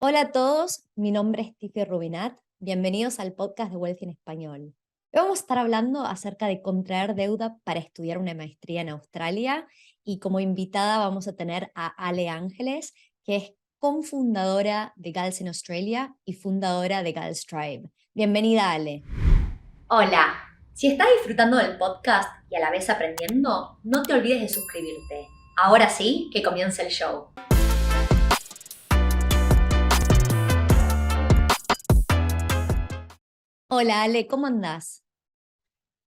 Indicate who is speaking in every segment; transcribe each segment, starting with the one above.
Speaker 1: Hola a todos, mi nombre es Tiffy Rubinat. Bienvenidos al podcast de Wealthy en Español. Hoy vamos a estar hablando acerca de contraer deuda para estudiar una maestría en Australia y como invitada vamos a tener a Ale Ángeles, que es cofundadora de Gals in Australia y fundadora de Gals Tribe. Bienvenida, Ale. Hola, si estás disfrutando del podcast y a la vez aprendiendo, no te olvides de suscribirte. Ahora sí, que comience el show. Hola Ale, ¿cómo andás?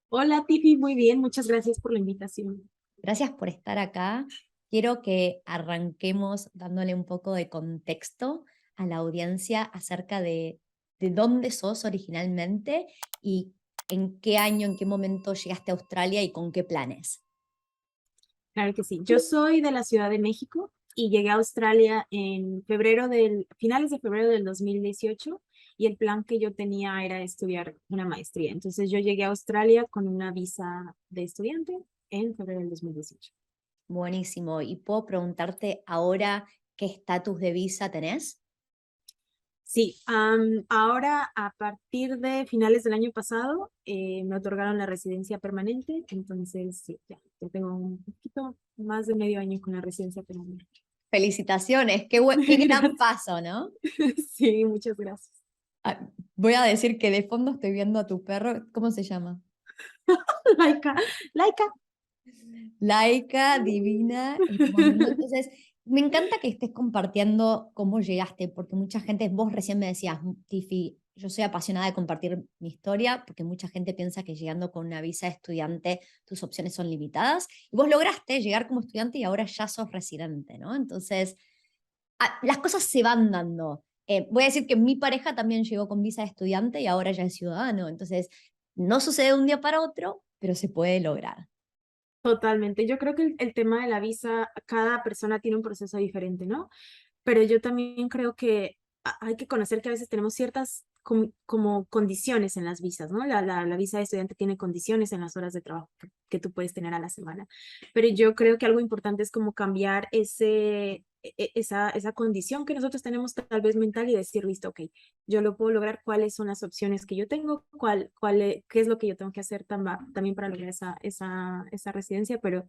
Speaker 2: Hola Tiffy, muy bien, muchas gracias por la invitación.
Speaker 1: Gracias por estar acá. Quiero que arranquemos dándole un poco de contexto a la audiencia acerca de dónde sos originalmente y en qué año, en qué momento llegaste a Australia y con qué planes.
Speaker 2: Claro que sí. Yo soy de la Ciudad de México y llegué a Australia en finales de febrero del 2018 y el plan que yo tenía era estudiar una maestría. Entonces yo llegué a Australia con una visa de estudiante en febrero del 2018.
Speaker 1: Buenísimo. ¿Y puedo preguntarte ahora qué estatus de visa tenés?
Speaker 2: Sí, ahora a partir de finales del año pasado me otorgaron la residencia permanente, entonces sí, ya tengo un poquito más de medio año con la residencia permanente.
Speaker 1: Felicitaciones, qué gran
Speaker 2: Gracias.
Speaker 1: paso, ¿no?
Speaker 2: Sí, muchas gracias.
Speaker 1: Ah, voy a decir que de fondo estoy viendo a tu perro. ¿Cómo se llama?
Speaker 2: Laika, Laika.
Speaker 1: Laica, divina, hermoso. Entonces, me encanta que estés compartiendo cómo llegaste, porque mucha gente, vos recién me decías, Tiffy, yo soy apasionada de compartir mi historia, porque mucha gente piensa que llegando con una visa de estudiante tus opciones son limitadas, y vos lograste llegar como estudiante y ahora ya sos residente, ¿no? Entonces, las cosas se van dando. Voy a decir que mi pareja también llegó con visa de estudiante y ahora ya es ciudadano, entonces, no sucede de un día para otro, pero se puede lograr.
Speaker 2: Totalmente. Yo creo que el tema de la visa, cada persona tiene un proceso diferente, ¿no? Pero yo también creo que hay que conocer que a veces tenemos ciertas como condiciones en las visas, ¿no? La visa de estudiante tiene condiciones en las horas de trabajo que tú puedes tener a la semana. Pero yo creo que algo importante es como cambiar esa condición que nosotros tenemos tal vez mental y decir, listo, ok, yo lo puedo lograr, cuáles son las opciones que yo tengo, qué es lo que yo tengo que hacer también para lograr esa residencia, pero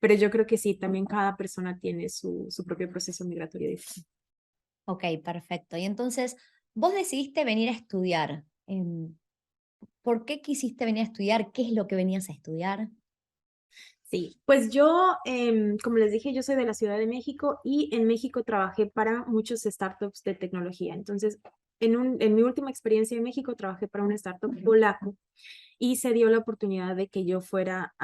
Speaker 2: yo creo que sí, también cada persona tiene su propio proceso migratorio diferente.
Speaker 1: Ok, perfecto. Y entonces, vos decidiste venir a estudiar. ¿Por qué quisiste venir a estudiar? ¿Qué es lo que venías a estudiar?
Speaker 2: Sí, pues yo, como les dije, yo soy de la Ciudad de México y en México trabajé para muchos startups de tecnología. Entonces, en mi última experiencia en México trabajé para un startup polaco y se dio la oportunidad de que yo fuera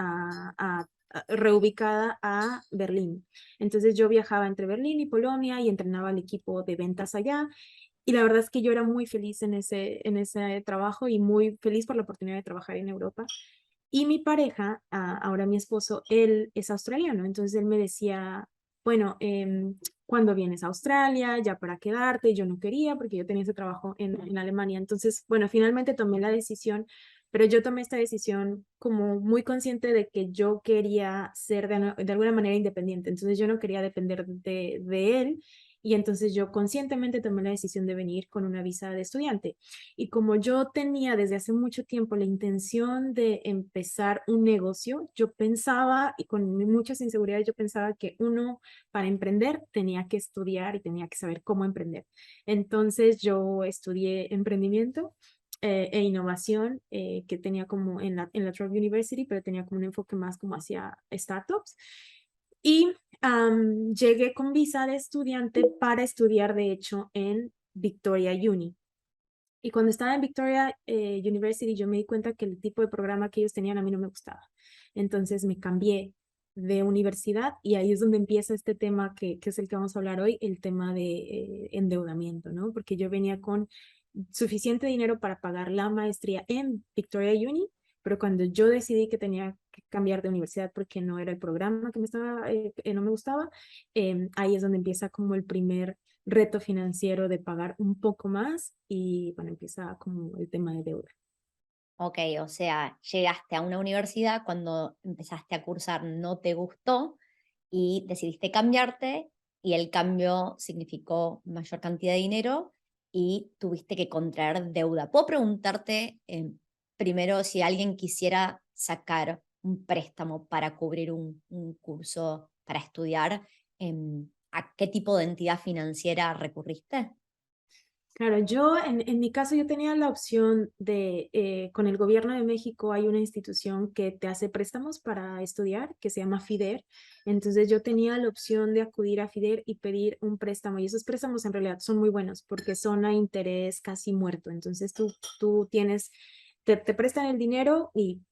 Speaker 2: reubicada a Berlín. Entonces yo viajaba entre Berlín y Polonia y entrenaba al equipo de ventas allá. Y la verdad es que yo era muy feliz en ese trabajo y muy feliz por la oportunidad de trabajar en Europa. Y mi pareja, ahora mi esposo, él es australiano, entonces él me decía, bueno, ¿cuándo vienes a Australia? Ya para quedarte, y yo no quería porque yo tenía ese trabajo en Alemania. Entonces, bueno, finalmente tomé la decisión, pero yo tomé esta decisión como muy consciente de que yo quería ser de alguna manera independiente, entonces yo no quería depender de él. Y entonces yo conscientemente tomé la decisión de venir con una visa de estudiante. Y como yo tenía desde hace mucho tiempo la intención de empezar un negocio, yo pensaba, y con muchas inseguridades, yo pensaba que uno para emprender tenía que estudiar y tenía que saber cómo emprender. Entonces yo estudié emprendimiento e innovación que tenía como en la Trove University, pero tenía como un enfoque más como hacia startups. Y llegué con visa de estudiante para estudiar, de hecho, en Victoria Uni. Y cuando estaba en Victoria University, yo me di cuenta que el tipo de programa que ellos tenían a mí no me gustaba. Entonces me cambié de universidad y ahí es donde empieza este tema que es el que vamos a hablar hoy, el tema de endeudamiento, ¿no? Porque yo venía con suficiente dinero para pagar la maestría en Victoria Uni, pero cuando yo decidí que tenía que cambiar de universidad porque no era el programa no me gustaba, ahí es donde empieza como el primer reto financiero de pagar un poco más y bueno, empieza como el tema de deuda.
Speaker 1: Ok, o sea, llegaste a una universidad cuando empezaste a cursar, no te gustó y decidiste cambiarte y el cambio significó mayor cantidad de dinero y tuviste que contraer deuda. ¿Puedo preguntarte primero si alguien quisiera sacar un préstamo para cubrir un curso para estudiar? ¿A qué tipo de entidad financiera recurriste?
Speaker 2: Claro, yo en mi caso yo tenía la opción de, con el gobierno de México hay una institución que te hace préstamos para estudiar, que se llama FIDER. Entonces yo tenía la opción de acudir a FIDER y pedir un préstamo. Y esos préstamos en realidad son muy buenos porque son a interés casi muerto. Entonces tú tienes, te prestan el dinero y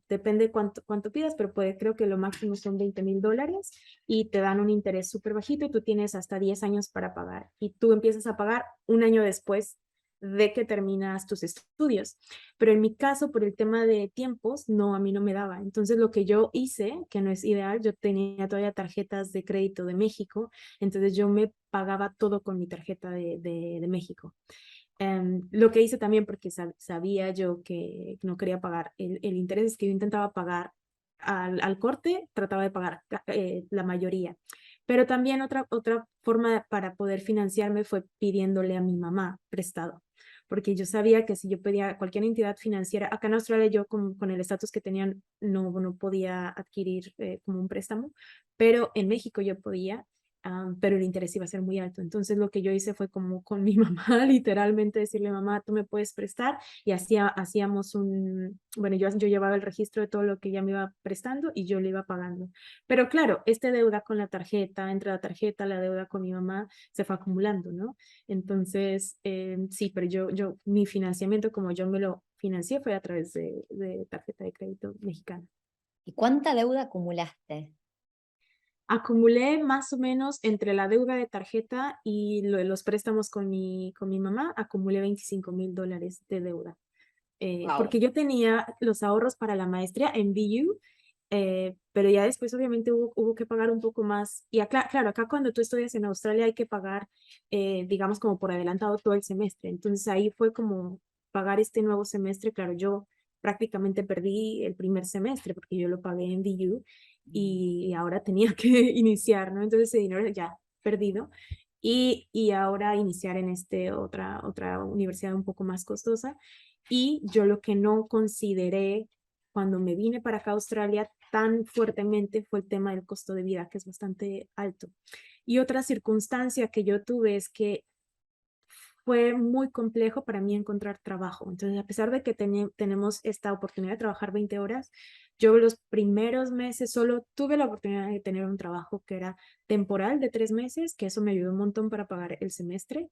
Speaker 2: depende cuánto pidas, pero creo que lo máximo son $20,000 y te dan un interés súper bajito y tú tienes hasta 10 años para pagar y tú empiezas a pagar un año después de que terminas tus estudios. Pero en mi caso, por el tema de tiempos, no, a mí no me daba. Entonces lo que yo hice, que no es ideal, yo tenía todavía tarjetas de crédito de México, entonces yo me pagaba todo con mi tarjeta de México. Lo que hice también porque sabía yo que no quería pagar el interés, es que yo intentaba pagar al corte, trataba de pagar la mayoría. Pero también otra forma para poder financiarme fue pidiéndole a mi mamá prestado, porque yo sabía que si yo pedía a cualquier entidad financiera, acá en Australia yo con el estatus que tenían no podía adquirir como un préstamo, pero en México yo podía, pero el interés iba a ser muy alto. Entonces lo que yo hice fue como con mi mamá, literalmente decirle, mamá, tú me puedes prestar y hacíamos bueno, yo llevaba el registro de todo lo que ella me iba prestando y yo le iba pagando. Pero claro, esta deuda con la tarjeta, entre la tarjeta, la deuda con mi mamá, se fue acumulando, ¿no? Entonces, sí, pero mi financiamiento, como yo me lo financié, fue a través de tarjeta de crédito mexicana.
Speaker 1: ¿Y cuánta deuda acumulaste?
Speaker 2: Acumulé más o menos entre la deuda de tarjeta y los préstamos con mi mamá, acumulé $25,000 de deuda.
Speaker 1: Wow.
Speaker 2: Porque yo tenía los ahorros para la maestría en BU, pero ya después obviamente hubo que pagar un poco más. Y acá, claro, acá cuando tú estudias en Australia hay que pagar, digamos, como por adelantado todo el semestre. Entonces ahí fue como pagar este nuevo semestre. Claro, yo prácticamente perdí el primer semestre porque yo lo pagué en BU y ahora tenía que iniciar, ¿no? Entonces ese dinero ya perdido. Y ahora iniciar en otra universidad un poco más costosa. Y yo lo que no consideré cuando me vine para acá a Australia tan fuertemente fue el tema del costo de vida, que es bastante alto. Y otra circunstancia que yo tuve es que fue muy complejo para mí encontrar trabajo. Entonces, a pesar de que tenemos esta oportunidad de trabajar 20 horas, yo los primeros meses solo tuve la oportunidad de tener un trabajo que era temporal de 3 meses, que eso me ayudó un montón para pagar el semestre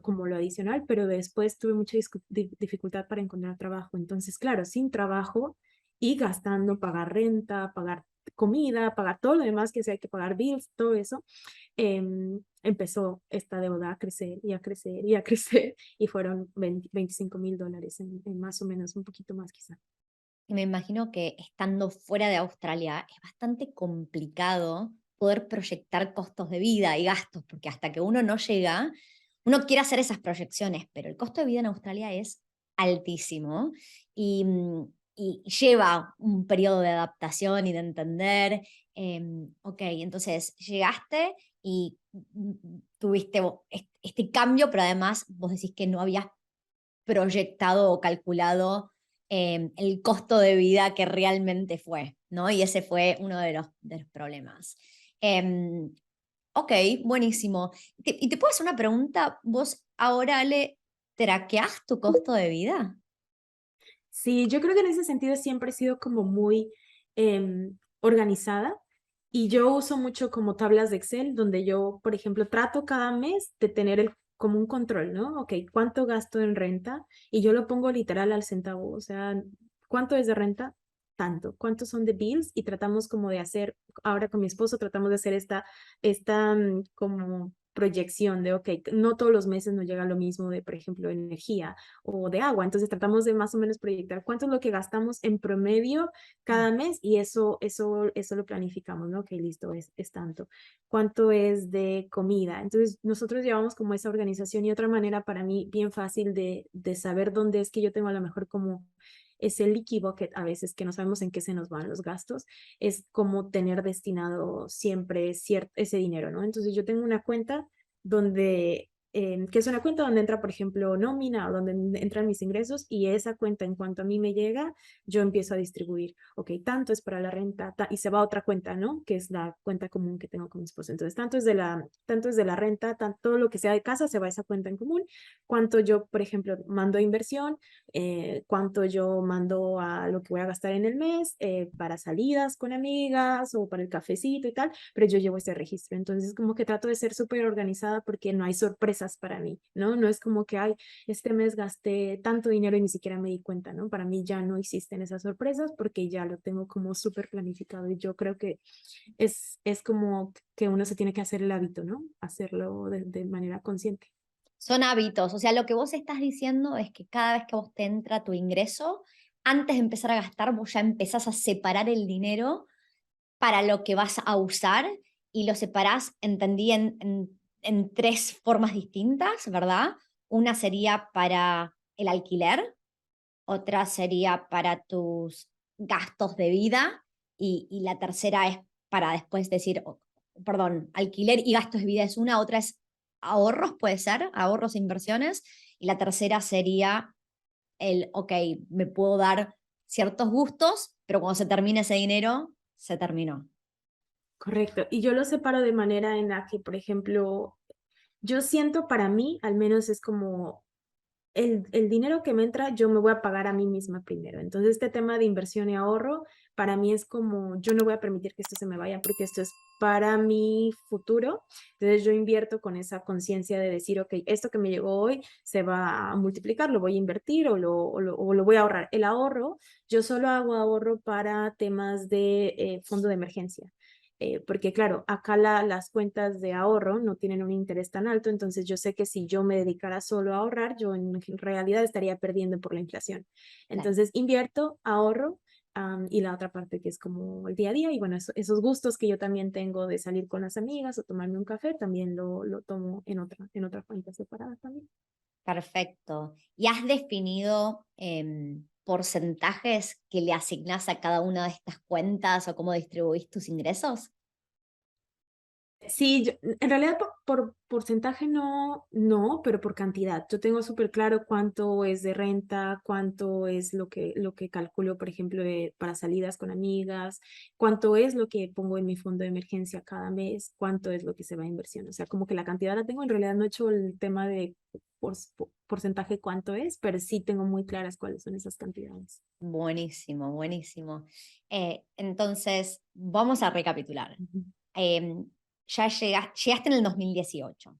Speaker 2: como lo adicional, pero después tuve mucha dificultad para encontrar trabajo. Entonces, claro, sin trabajo y gastando, pagar renta, pagar comida, pagar todo lo demás que sea, hay que pagar bills, todo eso, empezó esta deuda a crecer y a crecer y a crecer y fueron $25,000 en más o menos, un poquito más quizá.
Speaker 1: Y me imagino que estando fuera de Australia es bastante complicado poder proyectar costos de vida y gastos, porque hasta que uno no llega, uno quiere hacer esas proyecciones, pero el costo de vida en Australia es altísimo y, y lleva un periodo de adaptación y de entender. Ok, entonces llegaste y tuviste este cambio, pero además vos decís que no habías proyectado o calculado el costo de vida que realmente fue, ¿no? Y ese fue uno de los problemas. Em, ok, buenísimo. ¿Y te puedo hacer una pregunta? ¿Vos ahora, Ale, traqueás tu costo de vida?
Speaker 2: Sí, yo creo que en ese sentido siempre he sido como muy organizada y yo uso mucho como tablas de Excel donde yo, por ejemplo, trato cada mes de tener como un control, ¿no? Ok, ¿cuánto gasto en renta? Y yo lo pongo literal al centavo, o sea, ¿cuánto es de renta? Tanto. ¿Cuántos son de bills? Y tratamos como de hacer, ahora con mi esposo tratamos de hacer esta como proyección de, ok, no todos los meses nos llega lo mismo de, por ejemplo, energía o de agua. Entonces tratamos de más o menos proyectar cuánto es lo que gastamos en promedio cada mes y eso lo planificamos, ¿no? Ok, listo, es tanto. ¿Cuánto es de comida? Entonces nosotros llevamos como esa organización y otra manera para mí bien fácil de saber dónde es que yo tengo a lo mejor como ese leaky bucket a veces que no sabemos en qué se nos van los gastos, es como tener destinado siempre ese dinero, ¿no? Entonces yo tengo una cuenta donde, que es una cuenta donde entra, por ejemplo, nómina o donde entran mis ingresos y esa cuenta en cuanto a mí me llega, yo empiezo a distribuir, ok, tanto es para la renta y se va a otra cuenta, ¿no? Que es la cuenta común que tengo con mi esposo. Entonces, tanto es de la renta, todo lo que sea de casa se va a esa cuenta en común. Cuánto yo, por ejemplo, mando a inversión, cuánto yo mando a lo que voy a gastar en el mes, para salidas con amigas o para el cafecito y tal, pero yo llevo ese registro. Entonces, como que trato de ser súper organizada porque no hay sorpresas para mí, ¿no? No es como que, ay, este mes gasté tanto dinero y ni siquiera me di cuenta, ¿no? Para mí ya no existen esas sorpresas porque ya lo tengo como súper planificado y yo creo que es como que uno se tiene que hacer el hábito, ¿no? Hacerlo de manera consciente.
Speaker 1: Son hábitos, o sea, lo que vos estás diciendo es que cada vez que vos te entra tu ingreso, antes de empezar a gastar, vos ya empezás a separar el dinero para lo que vas a usar y lo separás, entendí, en tres formas distintas, ¿verdad? Una sería para el alquiler, otra sería para tus gastos de vida y la tercera es para después decir, perdón, alquiler y gastos de vida es una, otra es ahorros, puede ser, ahorros e inversiones, y la tercera sería ok, me puedo dar ciertos gustos, pero cuando se termine ese dinero, se terminó.
Speaker 2: Correcto. Y yo lo separo de manera en la que, por ejemplo, yo siento para mí, al menos es como el dinero que me entra, yo me voy a pagar a mí misma primero. Entonces, este tema de inversión y ahorro, para mí es como, yo no voy a permitir que esto se me vaya porque esto es para mi futuro. Entonces, yo invierto con esa conciencia de decir, ok, esto que me llegó hoy se va a multiplicar, lo voy a invertir o lo voy a ahorrar. El ahorro, yo solo hago ahorro para temas de fondo de emergencia. Porque claro, acá las cuentas de ahorro no tienen un interés tan alto, entonces yo sé que si yo me dedicara solo a ahorrar, yo en realidad estaría perdiendo por la inflación.
Speaker 1: Claro.
Speaker 2: Entonces invierto, ahorro, y la otra parte que es como el día a día, y bueno, esos gustos que yo también tengo de salir con las amigas o tomarme un café, también lo tomo en otra cuenta separada también.
Speaker 1: Perfecto. ¿Y has definido porcentajes que le asignás a cada una de estas cuentas o cómo distribuís tus ingresos?
Speaker 2: Sí, en realidad por porcentaje no, pero por cantidad. Yo tengo súper claro cuánto es de renta, cuánto es lo que calculo, por ejemplo, para salidas con amigas, cuánto es lo que pongo en mi fondo de emergencia cada mes, cuánto es lo que se va a inversión. O sea, como que la cantidad la tengo. En realidad no he hecho el tema de porcentaje cuánto es, pero sí tengo muy claras cuáles son esas cantidades.
Speaker 1: Buenísimo, buenísimo. Entonces, vamos a recapitular.
Speaker 2: Ujú.
Speaker 1: Em, ya llegaste en el 2018.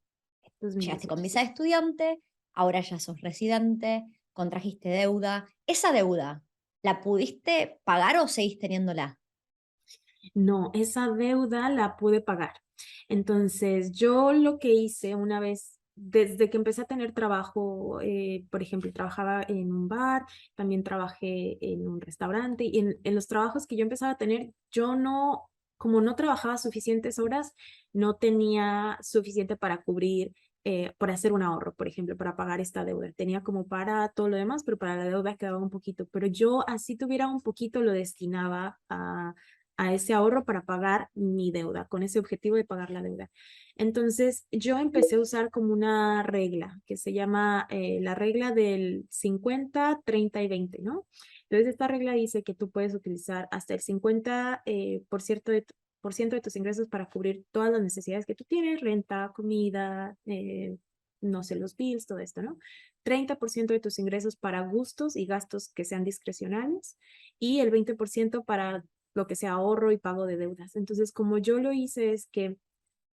Speaker 1: Llegaste con
Speaker 2: 2018,
Speaker 1: visa
Speaker 2: sí.
Speaker 1: de estudiante, ahora ya sos residente, contrajiste deuda. ¿Esa deuda la pudiste pagar o seguís teniéndola?
Speaker 2: No, esa deuda la pude pagar. Entonces, yo lo que hice una vez, desde que empecé a tener trabajo, por ejemplo, trabajaba en un bar, también trabajé en un restaurante, y en los trabajos que yo empezaba a tener, yo no, como no trabajaba suficientes horas, no tenía suficiente para cubrir, para hacer un ahorro, por ejemplo, para pagar esta deuda. Tenía como para todo lo demás, pero para la deuda quedaba un poquito. Pero yo, así tuviera un poquito, lo destinaba a ese ahorro para pagar mi deuda, con ese objetivo de pagar la deuda. Entonces, yo empecé a usar como una regla que se llama la regla del 50, 30 y 20, ¿no? Entonces, esta regla dice que tú puedes utilizar hasta el 50% por ciento de tus ingresos para cubrir todas las necesidades que tú tienes, renta, comida, no sé, los bills, todo esto, ¿no? 30% de tus ingresos para gustos y gastos que sean discrecionales y el 20% para lo que sea ahorro y pago de deudas. Entonces, como yo lo hice es que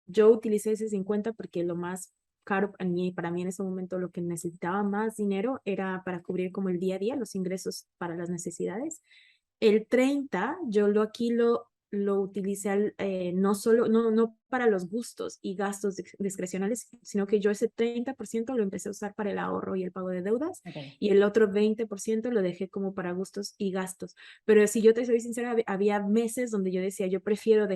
Speaker 2: yo utilicé ese 50 porque lo más caro para mí en ese momento lo que necesitaba más dinero era para cubrir como el día a día, los ingresos para las necesidades. El 30 yo lo utilicé no solo, no para los gustos y gastos discrecionales, sino que yo ese 30% lo empecé a usar para el ahorro y el pago de deudas
Speaker 1: Ok.
Speaker 2: y el otro 20% lo dejé como para gustos y gastos. Pero si yo te soy sincera, había meses donde yo decía, yo prefiero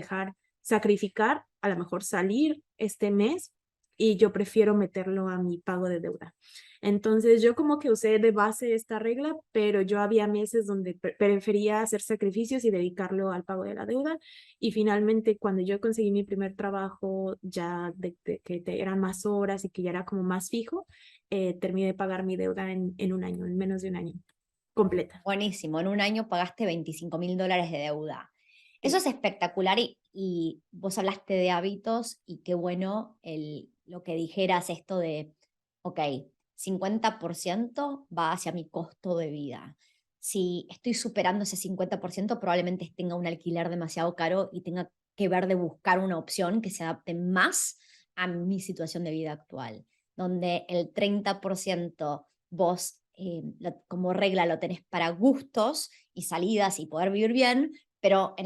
Speaker 2: sacrificar, a lo mejor salir este mes y yo prefiero meterlo a mi pago de deuda. Entonces yo como que usé de base esta regla, pero yo había meses donde prefería hacer sacrificios y dedicarlo al pago de la deuda. Y finalmente cuando yo conseguí mi primer trabajo ya de que eran más horas y que ya era como más fijo, terminé de pagar mi deuda en un año, en menos de un año, completa.
Speaker 1: Buenísimo, en un año pagaste $25.000 de deuda. Eso
Speaker 2: Sí.
Speaker 1: es espectacular y vos hablaste de hábitos y qué bueno lo que dijeras esto de, ok, 50% va hacia mi costo de vida. Si estoy superando ese 50%, probablemente tenga un alquiler demasiado caro y tenga que ver de buscar una opción que se adapte más a mi situación de vida actual, donde el 30% vos como regla lo tenés para gustos y salidas y poder vivir bien, pero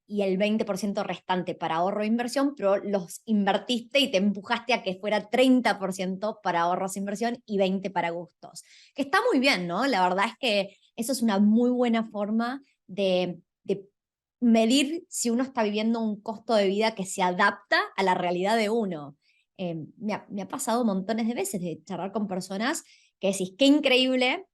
Speaker 1: y el 20% restante para ahorro e inversión, pero los invertiste y te empujaste a que fuera 30% para ahorros e inversión y 20% para gustos. Que está muy bien, ¿no? La verdad es que eso es una muy buena forma de medir si uno está viviendo un costo de vida que se adapta a la realidad de uno. Me ha pasado montones de veces de charlar con personas que decís, qué increíble,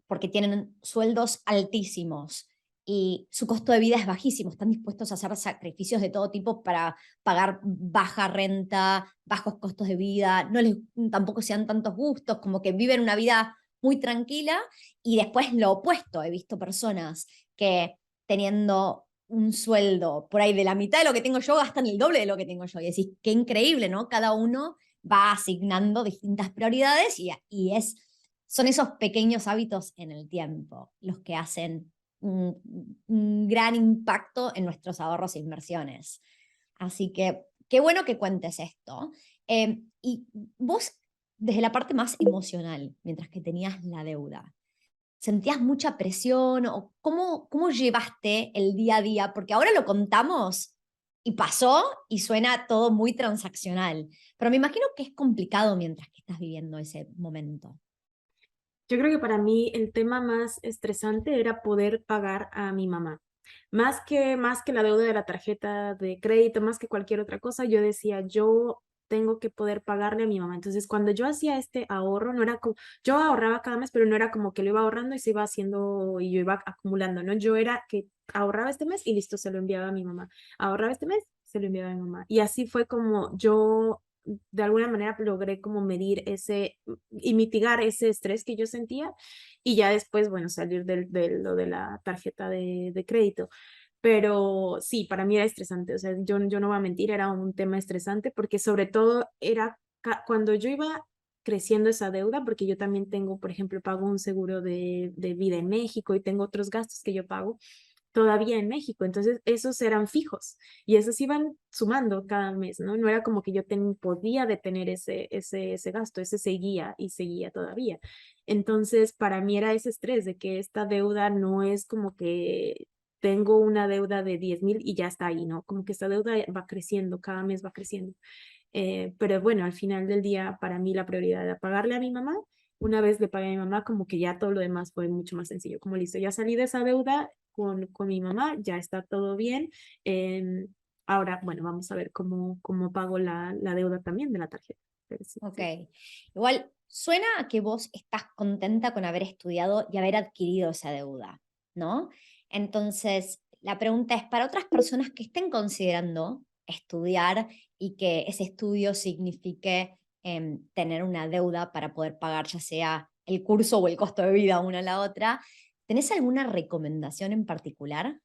Speaker 1: porque tienen sueldos altísimos y su costo de vida es bajísimo, están dispuestos a hacer sacrificios de todo tipo para pagar baja renta, bajos costos de vida, no les tampoco sean tantos gustos, como que viven una vida muy tranquila y después lo opuesto, he visto personas que teniendo un sueldo por ahí de la mitad de lo que tengo yo gastan el doble de lo que tengo yo y decís, qué increíble, ¿no? Cada uno va asignando distintas prioridades son esos pequeños hábitos en el tiempo los que hacen un gran impacto en nuestros ahorros e inversiones. Así que qué bueno que cuentes esto. Y vos, desde la parte más emocional, mientras que tenías la deuda, ¿sentías mucha presión o cómo llevaste el día a día? Porque ahora lo contamos y pasó y suena todo muy transaccional, pero me imagino que es complicado mientras que estás viviendo ese momento.
Speaker 2: Yo creo que para mí el tema más estresante era poder pagar a mi mamá. Más que la deuda de la tarjeta de crédito, más que cualquier otra cosa, yo decía, yo tengo que poder pagarle a mi mamá. Entonces, cuando yo hacía este ahorro, no era como, yo ahorraba cada mes, pero no era como que lo iba ahorrando y se iba haciendo y yo iba acumulando, ¿no? Yo era que ahorraba este mes y listo, se lo enviaba a mi mamá. Ahorraba este mes, se lo enviaba a mi mamá. Y así fue como yo de alguna manera logré como medir ese y mitigar ese estrés que yo sentía y ya después, bueno, salir de lo de la tarjeta de crédito. Pero sí, para mí era estresante, o sea, yo no voy a mentir, era un tema estresante porque sobre todo era cuando yo iba creciendo esa deuda, porque yo también tengo, por ejemplo, pago un seguro de vida en México y tengo otros gastos que yo pago todavía en México. Entonces, esos eran fijos y esos iban sumando cada mes, ¿no? No era como que yo podía detener ese gasto, ese seguía y seguía todavía. Entonces, para mí era ese estrés de que esta deuda no es como que tengo una deuda de 10,000 y ya está ahí, ¿no? Como que esta deuda va creciendo, cada mes va creciendo. Pero bueno, al final del día, para mí la prioridad era pagarle a mi mamá. Una vez le pagué a mi mamá, como que ya todo lo demás fue mucho más sencillo. Como listo, ya salí de esa deuda con mi mamá, ya está todo bien. Ahora, bueno, vamos a ver cómo pago la deuda también de la tarjeta. Pero sí,
Speaker 1: Ok.
Speaker 2: sí.
Speaker 1: Igual suena a que vos estás contenta con haber estudiado y haber adquirido esa deuda, ¿no? Entonces, la pregunta es, para otras personas que estén considerando estudiar y que ese estudio signifique tener una deuda para poder pagar ya sea el curso o el costo de vida una a la otra, ¿tenés alguna recomendación en particular?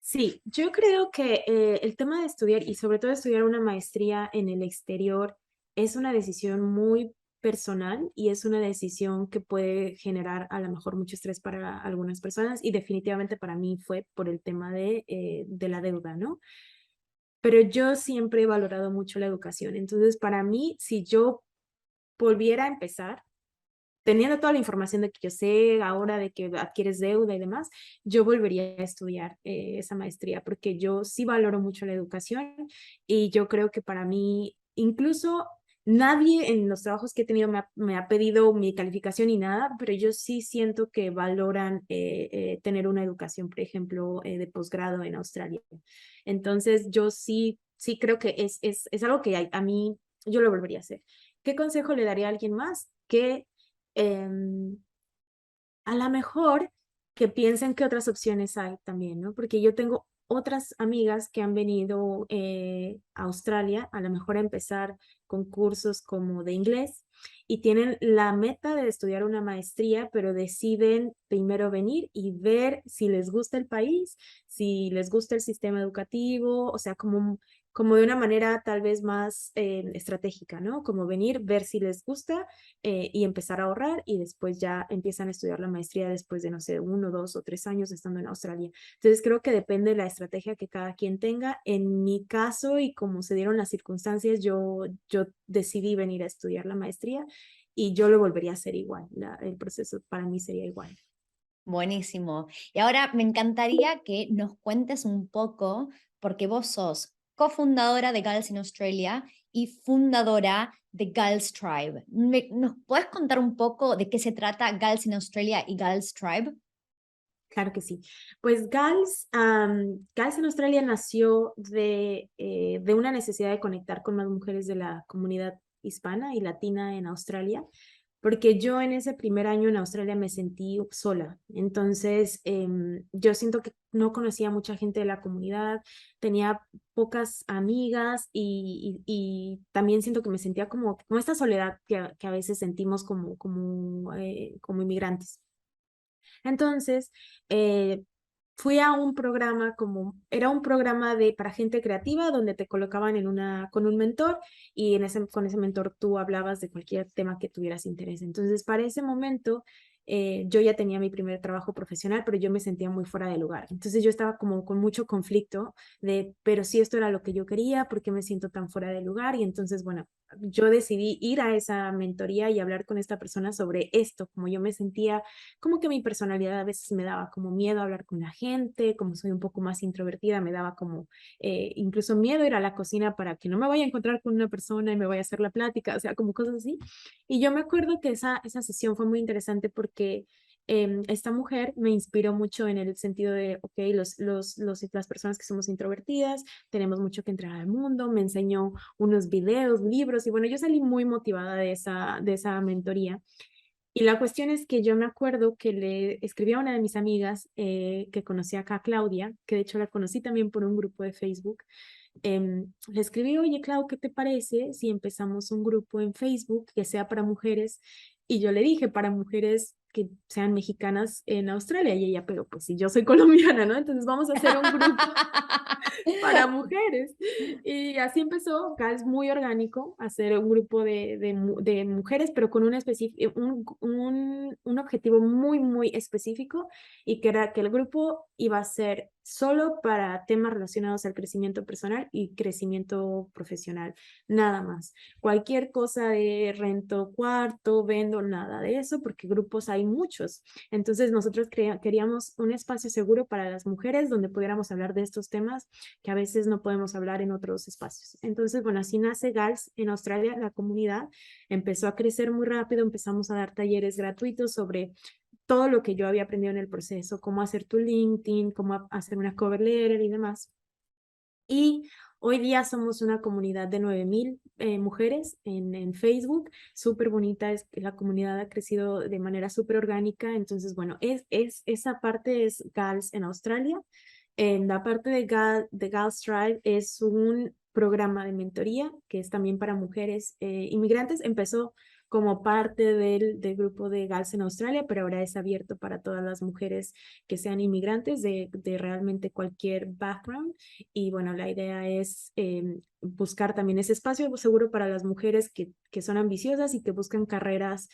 Speaker 2: Sí, yo creo que el tema de estudiar y sobre todo estudiar una maestría en el exterior es una decisión muy personal y es una decisión que puede generar a lo mejor mucho estrés para algunas personas y definitivamente para mí fue por el tema de la deuda, ¿no? Pero yo siempre he valorado mucho la educación. Entonces, para mí, si yo volviera a empezar, teniendo toda la información de que yo sé ahora de que adquieres deuda y demás, yo volvería a estudiar esa maestría porque yo sí valoro mucho la educación y yo creo que para mí, incluso nadie en los trabajos que he tenido me ha pedido mi calificación y nada, pero yo sí siento que valoran tener una educación, por ejemplo, de posgrado en Australia. Entonces, yo sí creo que es algo que a mí yo lo volvería a hacer. ¿Qué consejo le daría a alguien más? Que em, a lo mejor que piensen qué otras opciones hay también, ¿no? Porque yo tengo otras amigas que han venido a Australia, a lo mejor a empezar con cursos como de inglés y tienen la meta de estudiar una maestría, pero deciden primero venir y ver si les gusta el país, si les gusta el sistema educativo, o sea, como de una manera tal vez más estratégica, ¿no? Como venir, ver si les gusta y empezar a ahorrar y después ya empiezan a estudiar la maestría después de, no sé, 1, 2 o 3 años estando en Australia. Entonces creo que depende de la estrategia que cada quien tenga. En mi caso y como se dieron las circunstancias, yo decidí venir a estudiar la maestría y yo lo volvería a hacer igual. El proceso para mí sería igual.
Speaker 1: Buenísimo. Y ahora me encantaría que nos cuentes un poco, porque vos sos cofundadora de Girls in Australia y fundadora de Girls Tribe. ¿Nos puedes contar un poco de qué se trata Girls in Australia y Girls Tribe?
Speaker 2: Claro que sí. Pues Gals en Australia nació de una necesidad de conectar con más mujeres de la comunidad hispana y latina en Australia, porque yo en ese primer año en Australia me sentí sola. Entonces, yo siento que no conocía mucha gente de la comunidad, tenía pocas amigas y también siento que me sentía como esta soledad que a veces sentimos como inmigrantes. Entonces, fui a un programa era un programa para gente creativa donde te colocaban con un mentor y con ese mentor tú hablabas de cualquier tema que tuvieras interés. Entonces, para ese momento, yo ya tenía mi primer trabajo profesional, pero yo me sentía muy fuera de lugar. Entonces, yo estaba como con mucho conflicto pero si esto era lo que yo quería, ¿por qué me siento tan fuera de lugar? Y entonces, bueno, yo decidí ir a esa mentoría y hablar con esta persona sobre esto, como yo me sentía como que mi personalidad a veces me daba como miedo a hablar con la gente, como soy un poco más introvertida, me daba como incluso miedo ir a la cocina para que no me vaya a encontrar con una persona y me vaya a hacer la plática, o sea, como cosas así. Y yo me acuerdo que esa sesión fue muy interesante porque esta mujer me inspiró mucho en el sentido de, ok, las personas que somos introvertidas, tenemos mucho que entrar al mundo, me enseñó unos videos, libros, y bueno, yo salí muy motivada de esa mentoría. Y la cuestión es que yo me acuerdo que le escribí a una de mis amigas que conocí acá, Claudia, que de hecho la conocí también por un grupo de Facebook. Le escribí, oye, Clau, ¿qué te parece si empezamos un grupo en Facebook que sea para mujeres? Y yo le dije, para mujeres que sean mexicanas en Australia. Y ella, pero pues si yo soy colombiana, ¿no? Entonces vamos a hacer un grupo para mujeres. Y así empezó, es muy orgánico, hacer un grupo de mujeres, pero con un objetivo muy, muy específico y que era que el grupo iba a ser solo para temas relacionados al crecimiento personal y crecimiento profesional, nada más. Cualquier cosa de rento cuarto, vendo, nada de eso, porque grupos hay muchos. Entonces nosotros queríamos un espacio seguro para las mujeres donde pudiéramos hablar de estos temas que a veces no podemos hablar en otros espacios. Entonces, bueno, así nace GALS en Australia, la comunidad empezó a crecer muy rápido, empezamos a dar talleres gratuitos sobre todo lo que yo había aprendido en el proceso, cómo hacer tu LinkedIn, cómo hacer una cover letter y demás. Y hoy día somos una comunidad de 9,000 mujeres en Facebook, súper bonita, la comunidad ha crecido de manera súper orgánica, entonces bueno, esa parte es GALS en Australia. En la parte de Gals Tribe es un programa de mentoría que es también para mujeres inmigrantes. Empezó como parte del grupo de Gals en Australia, pero ahora es abierto para todas las mujeres que sean inmigrantes de realmente cualquier background. Y bueno, la idea es buscar también ese espacio seguro para las mujeres que son ambiciosas y que buscan carreras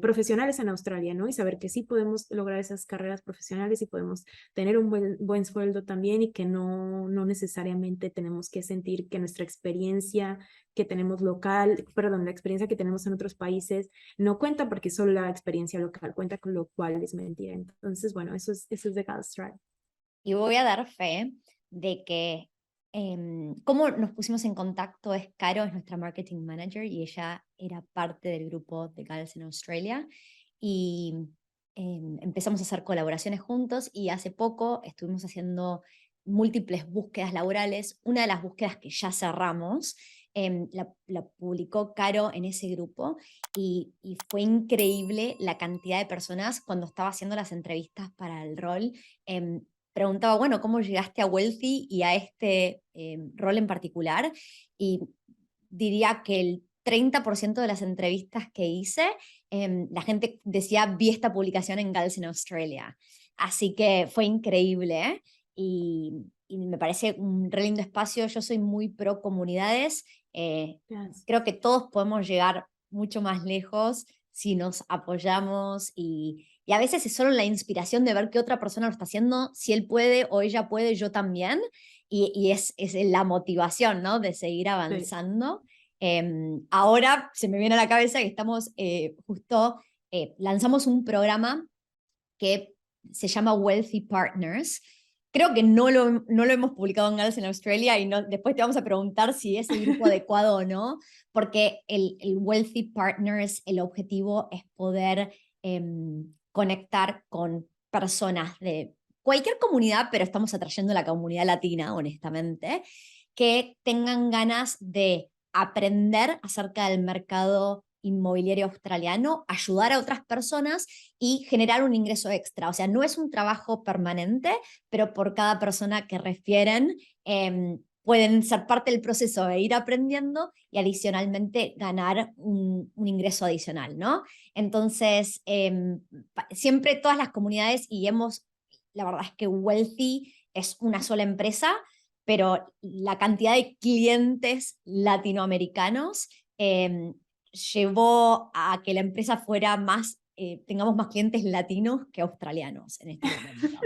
Speaker 2: profesionales en Australia, ¿no? Y saber que sí podemos lograr esas carreras profesionales y podemos tener un buen sueldo también y que no necesariamente tenemos que sentir que nuestra experiencia que tenemos la experiencia que tenemos en otros países no cuenta porque solo la experiencia local cuenta, con lo cual es mentira. Entonces, bueno, eso es de Girls Tribe.
Speaker 1: Y voy a dar fe de que cómo nos pusimos en contacto es Caro, es nuestra marketing manager y ella era parte del grupo de Girls in Australia y empezamos a hacer colaboraciones juntos y hace poco estuvimos haciendo múltiples búsquedas laborales. Una de las búsquedas que ya cerramos la publicó Caro en ese grupo y fue increíble la cantidad de personas cuando estaba haciendo las entrevistas para el rol. Preguntaba, bueno, ¿cómo llegaste a Wealthy y a este rol en particular? Y diría que el 30% de las entrevistas que hice, la gente decía, vi esta publicación en Girls in Australia. Así que fue increíble, ¿eh? Y me parece un re lindo espacio. Yo soy muy pro comunidades.
Speaker 2: Gracias.
Speaker 1: Creo que todos podemos llegar mucho más lejos si nos apoyamos y a veces es solo la inspiración de ver que otra persona lo está haciendo, si él puede o ella puede, yo también, y es la motivación, ¿no? De seguir
Speaker 2: Sí.
Speaker 1: avanzando. Ahora se me viene a la cabeza que estamos justo, lanzamos un programa que se llama Wealthy Partners. Creo que no lo hemos publicado en Girls in Australia y no, después te vamos a preguntar si es el grupo adecuado o no, porque el Wealthy Partners, el objetivo es poder conectar con personas de cualquier comunidad, pero estamos atrayendo a la comunidad latina, honestamente, que tengan ganas de aprender acerca del mercado inmobiliario australiano, ayudar a otras personas y generar un ingreso extra. O sea, no es un trabajo permanente, pero por cada persona que refieren, pueden ser parte del proceso de ir aprendiendo y adicionalmente ganar un ingreso adicional, ¿no? Entonces, siempre todas las comunidades la verdad es que Wealthy es una sola empresa, pero la cantidad de clientes latinoamericanos llevó a que la empresa fuera más, tengamos más clientes latinos que australianos en este momento.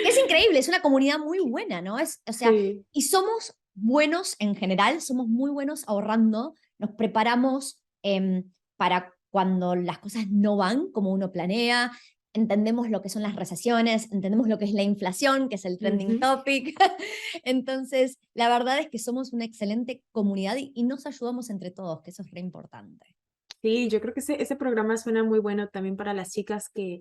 Speaker 1: Que es increíble, es una comunidad muy buena, ¿no? O sea,
Speaker 2: Sí.
Speaker 1: y somos buenos en general, somos muy buenos ahorrando, nos preparamos para cuando las cosas no van como uno planea, entendemos lo que son las recesiones, entendemos lo que es la inflación, que es el trending
Speaker 2: Ujú.
Speaker 1: topic. Entonces, la verdad es que somos una excelente comunidad y nos ayudamos entre todos, que eso es re importante.
Speaker 2: Sí, yo creo que ese programa suena muy bueno también para las chicas que,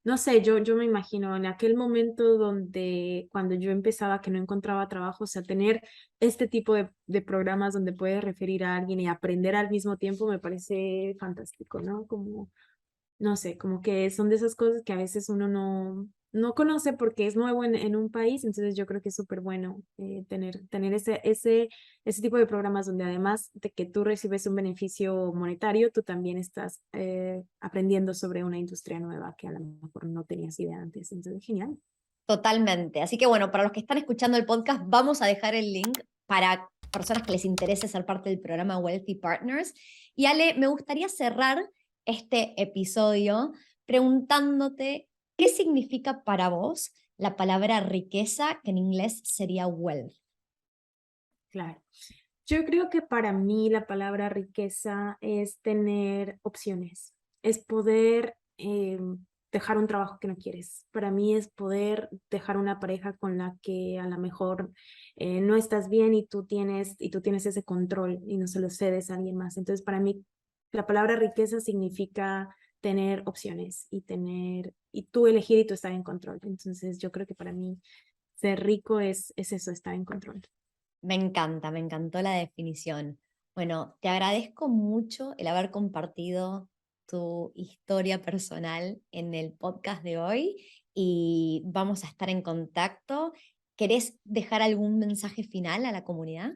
Speaker 2: no sé, yo me imagino en aquel momento donde cuando yo empezaba que no encontraba trabajo, o sea, tener este tipo de programas donde puedes referir a alguien y aprender al mismo tiempo me parece fantástico, ¿no? Como no sé, como que son de esas cosas que a veces uno no conoce porque es nuevo en un país, entonces yo creo que es súper bueno tener ese tipo de programas donde además de que tú recibes un beneficio monetario, tú también estás aprendiendo sobre una industria nueva que a lo mejor no tenías idea antes. Entonces, genial.
Speaker 1: Totalmente. Así que bueno, para los que están escuchando el podcast, vamos a dejar el link para personas que les interese ser parte del programa Wealthy Partners. Y Ale, me gustaría cerrar este episodio preguntándote qué significa para vos la palabra riqueza, que en inglés sería wealth.
Speaker 2: Claro. Yo creo que para mí la palabra riqueza es tener opciones, es poder dejar un trabajo que no quieres. Para mí es poder dejar una pareja con la que a lo mejor no estás bien y tú tienes ese control y no se lo cedes a alguien más. Entonces, para mí la palabra riqueza significa tener opciones y tú elegir y tú estar en control. Entonces, yo creo que para mí ser rico es eso, estar en control.
Speaker 1: Me encanta, me encantó la definición. Bueno, te agradezco mucho el haber compartido tu historia personal en el podcast de hoy y vamos a estar en contacto. ¿Querés dejar algún mensaje final a la comunidad?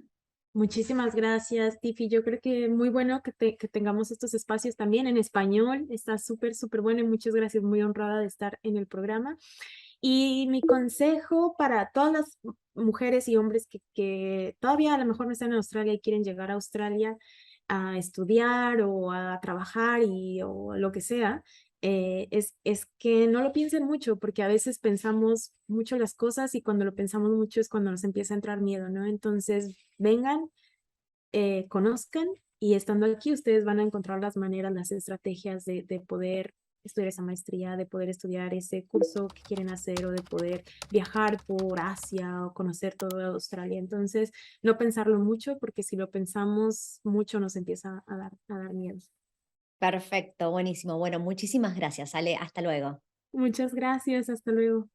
Speaker 2: Muchísimas gracias, Tiffy. Yo creo que muy bueno que tengamos estos espacios también en español. Está súper, súper bueno y muchas gracias. Muy honrada de estar en el programa. Y mi consejo para todas las mujeres y hombres que todavía a lo mejor no están en Australia y quieren llegar a Australia a estudiar o a trabajar o lo que sea, es que no lo piensen mucho, porque a veces pensamos mucho las cosas y cuando lo pensamos mucho es cuando nos empieza a entrar miedo, ¿no? Entonces, vengan, conozcan y estando aquí ustedes van a encontrar las maneras, las estrategias de poder estudiar esa maestría, de poder estudiar ese curso que quieren hacer o de poder viajar por Asia o conocer toda Australia. Entonces, no pensarlo mucho porque si lo pensamos mucho nos empieza a dar miedo.
Speaker 1: Perfecto, buenísimo. Bueno, muchísimas gracias, Ale. Hasta luego.
Speaker 2: Muchas gracias, hasta luego.